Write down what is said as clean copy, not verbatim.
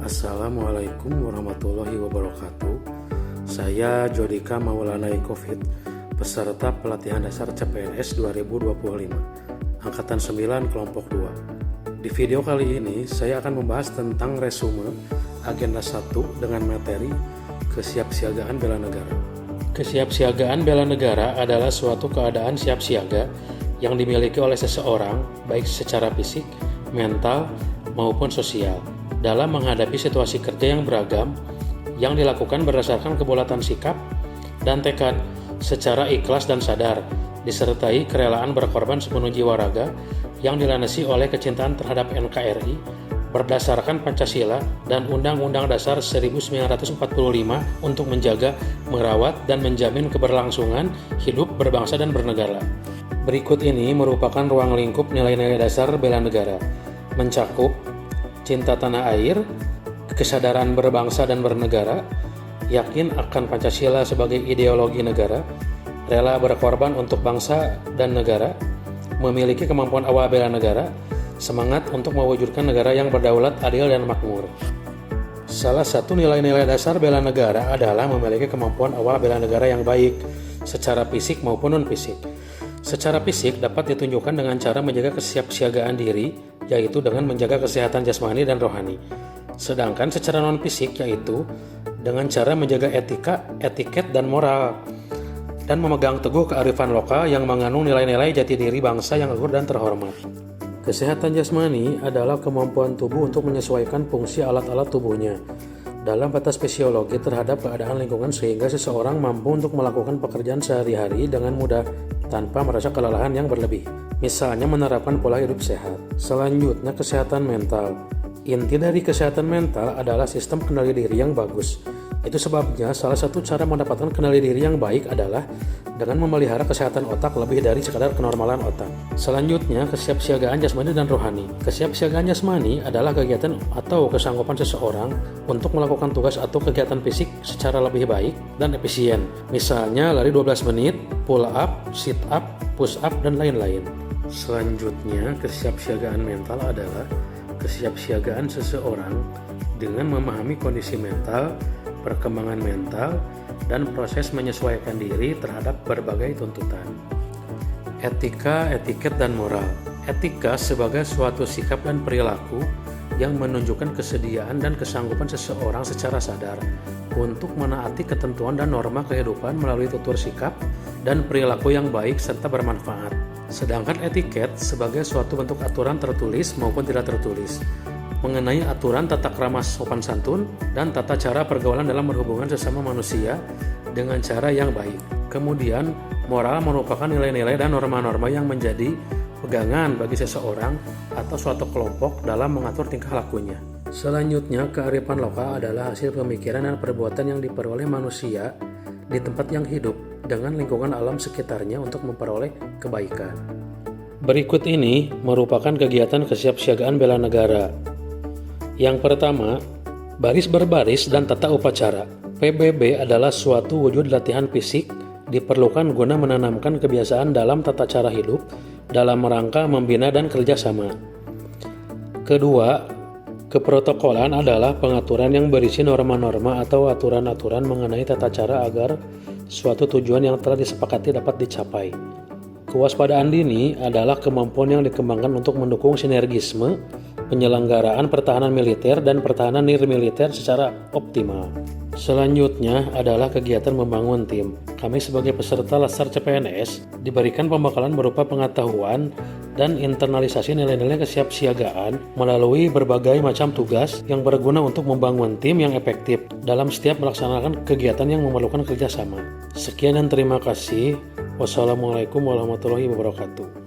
Assalamualaikum warahmatullahi wabarakatuh. Saya Jodika Maulana Covid, peserta pelatihan dasar CPNS 2025, Angkatan 9 Kelompok 2. Di video kali ini, saya akan membahas tentang resume Agenda 1 dengan materi Kesiapsiagaan Bela Negara. Kesiapsiagaan bela negara adalah suatu keadaan siap siaga yang dimiliki oleh seseorang, baik secara fisik, mental, maupun sosial, dalam menghadapi situasi kerja yang beragam yang dilakukan berdasarkan kebulatan sikap dan tekad secara ikhlas dan sadar, disertai kerelaan berkorban sepenuh jiwa raga yang dilandasi oleh kecintaan terhadap NKRI berdasarkan Pancasila dan Undang-Undang Dasar 1945 untuk menjaga, merawat, dan menjamin keberlangsungan hidup berbangsa dan bernegara. Berikut ini merupakan ruang lingkup nilai-nilai dasar bela negara, mencakup cinta tanah air, kesadaran berbangsa dan bernegara, yakin akan Pancasila sebagai ideologi negara, rela berkorban untuk bangsa dan negara, memiliki kemampuan awal bela negara, semangat untuk mewujudkan negara yang berdaulat, adil, dan makmur. Salah satu nilai-nilai dasar bela negara adalah memiliki kemampuan awal bela negara yang baik, secara fisik maupun non-fisik. Secara fisik dapat ditunjukkan dengan cara menjaga kesiapsiagaan diri, yaitu dengan menjaga kesehatan jasmani dan rohani. Sedangkan secara non-fisik yaitu dengan cara menjaga etika, etiket, dan moral, dan memegang teguh kearifan lokal yang mengandung nilai-nilai jati diri bangsa yang luhur dan terhormat. Kesehatan jasmani adalah kemampuan tubuh untuk menyesuaikan fungsi alat-alat tubuhnya dalam batas fisiologi terhadap keadaan lingkungan sehingga seseorang mampu untuk melakukan pekerjaan sehari-hari dengan mudah tanpa merasa kelelahan yang berlebih. Misalnya menerapkan pola hidup sehat. Selanjutnya, kesehatan mental. Inti dari kesehatan mental adalah sistem kendali diri yang bagus. Itu sebabnya salah satu cara mendapatkan kendali diri yang baik adalah dengan memelihara kesehatan otak lebih dari sekadar kenormalan otak. Selanjutnya, kesiapsiagaan jasmani dan rohani. Kesiapsiagaan jasmani adalah kegiatan atau kesanggupan seseorang untuk melakukan tugas atau kegiatan fisik secara lebih baik dan efisien. Misalnya lari 12 menit, pull up, sit up, push up, dan lain-lain. Selanjutnya, kesiapsiagaan mental adalah kesiapsiagaan seseorang dengan memahami kondisi mental, perkembangan mental, dan proses menyesuaikan diri terhadap berbagai tuntutan. Etika, etiket, dan moral. Etika sebagai suatu sikap dan perilaku yang menunjukkan kesediaan dan kesanggupan seseorang secara sadar untuk menaati ketentuan dan norma kehidupan melalui tutur sikap dan perilaku yang baik serta bermanfaat. Sedangkan etiket sebagai suatu bentuk aturan tertulis maupun tidak tertulis mengenai aturan tata krama sopan santun dan tata cara pergaulan dalam berhubungan sesama manusia dengan cara yang baik. Kemudian, moral merupakan nilai-nilai dan norma-norma yang menjadi pegangan bagi seseorang atau suatu kelompok dalam mengatur tingkah lakunya. Selanjutnya, kearifan lokal adalah hasil pemikiran dan perbuatan yang diperoleh manusia di tempat yang hidup dengan lingkungan alam sekitarnya untuk memperoleh kebaikan. Berikut ini merupakan kegiatan kesiapsiagaan bela negara. Yang pertama, baris berbaris dan tata upacara. PBB adalah suatu wujud latihan fisik diperlukan guna menanamkan kebiasaan dalam tata cara hidup dalam rangka membina dan kerjasama. Kedua, keprotokolan adalah pengaturan yang berisi norma-norma atau aturan-aturan mengenai tata cara agar suatu tujuan yang telah disepakati dapat dicapai. Kewaspadaan dini adalah kemampuan yang dikembangkan untuk mendukung sinergisme penyelenggaraan pertahanan militer dan pertahanan nirmiliter secara optimal. Selanjutnya adalah kegiatan membangun tim. Kami sebagai peserta Latsar CPNS diberikan pembekalan berupa pengetahuan dan internalisasi nilai-nilai kesiapsiagaan melalui berbagai macam tugas yang berguna untuk membangun tim yang efektif dalam setiap melaksanakan kegiatan yang memerlukan kerjasama. Sekian dan terima kasih. Wassalamualaikum warahmatullahi wabarakatuh.